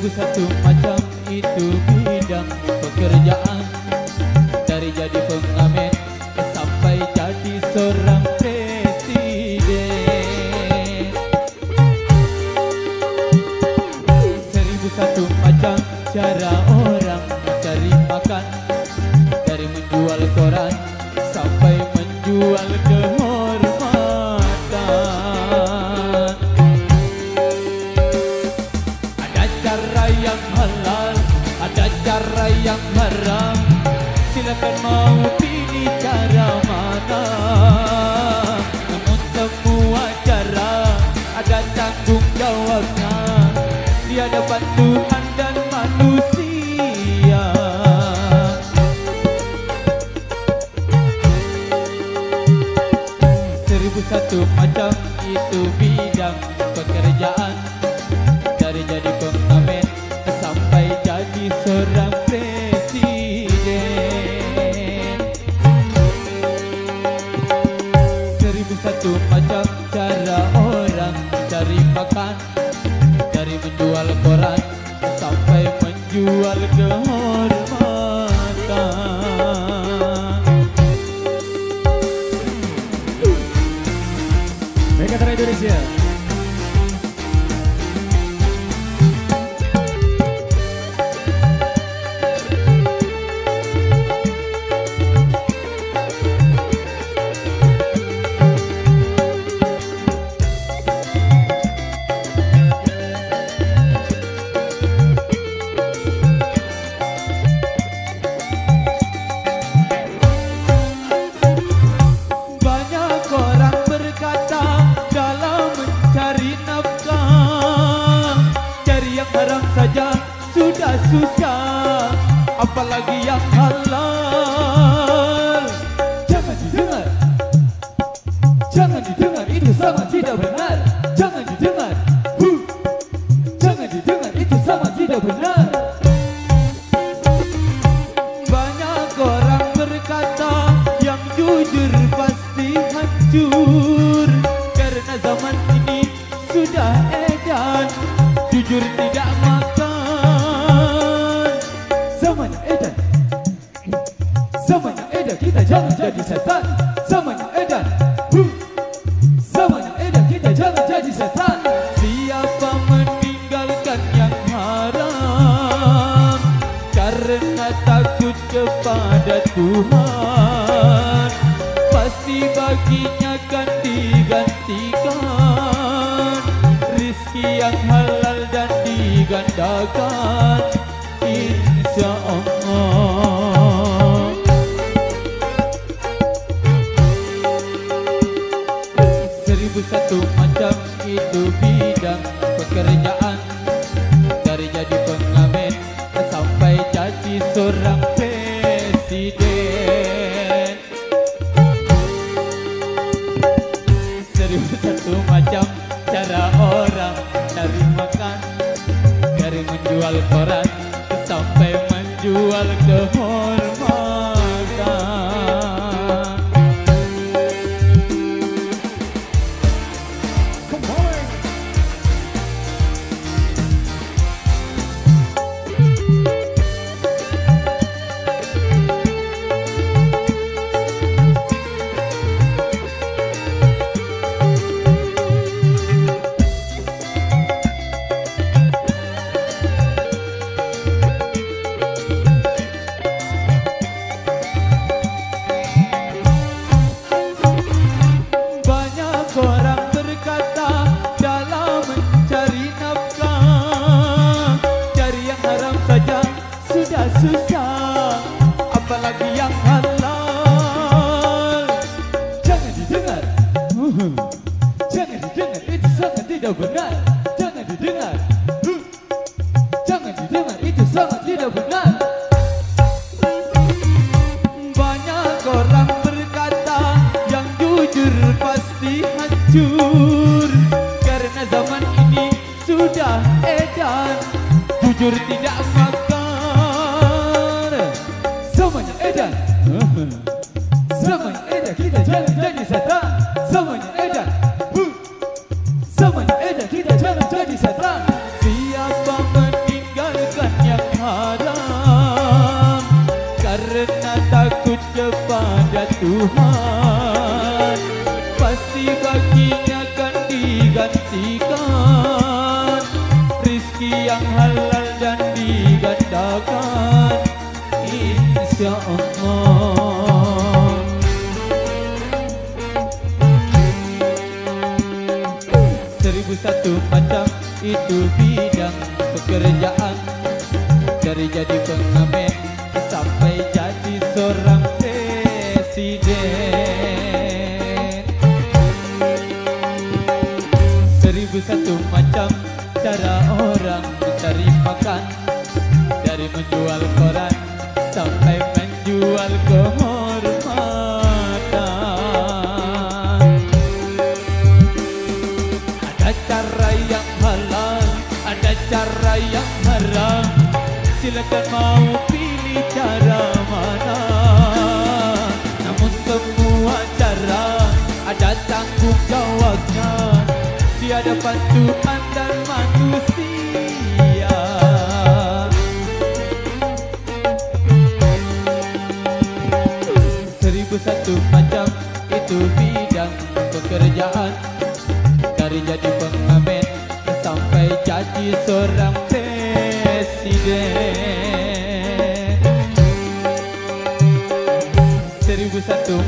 Satu macam itu bidang pekerjaan, dari jadi pengamen sampai jadi seorang presiden. 1001 macam cara orang mencari makan, dari menjual koran sampai menjual kehormatan. Cara yang halal, ada cara yang haram. Silakan mau pilih cara mana. Namun semua cara ada tanggung jawabnya di hadapan Tuhan dan manusia. 1001 macam itu bidang pekerjaan, dari jadi pengamen sampai jadi seorang presiden. 1001 macam cara orang cari makan, dari menjual koran sampai menjual kehormatan. Megatron Indonesia. Saja sudah susah, apalagi yang halal. Jangan didengar, jangan didengar, itu sangat tidak benar. Jangan didengar, jangan didengar, itu sangat tidak benar. Banyak orang berkata yang jujur pasti hancur, karena zaman ini sudah edan jujur tidak makan. Zamannya edan, zamannya edan, kita jangan jadi setan. Zamannya edan, zamannya edan, kita jangan jadi setan. Siapa meninggalkan yang haram karena takut kepada Tuhan, pasti baginya akan digantikan rizki yang halal dan digandakan, insya Allah. 1001 macam itu bidang pekerjaan, dari jadi pengamen sampai jadi seorang presiden. 1001 macam cara orang cari makan, dari menjual koran sampai menjual kehormatan. Susah, apalagi yang halal. Jangan didengar, jangan didengar, itu sangat tidak benar. Jangan didengar, kita edan, jujur tidak makar. Semuanya edan, semuanya edan, kita jangan jadi setan. Semuanya edan, semuanya edan, kita jangan jadi setan. Siapa meninggalkan yang haram karena takut kepada Tuhan, pasti baginya akan digantikan rizki yang halal dan digandakan, insya Allah. Seribu satu macam itu bidang pekerjaan, dari jadi pengamen sampai jadi seorang presiden. Seribu satu macam cara orang mencari makan, dari menjual koran sampai menjual kehormatan. Ada cara yang halal, ada cara yang haram, silakan mau pilih cara mana. Namun semua cara ada tanggung jawabnya di hadapan Tuhan dan manusia. Seribu satu macam itu bidang pekerjaan, dari jadi pengamen sampai jadi seorang presiden. Seribu satu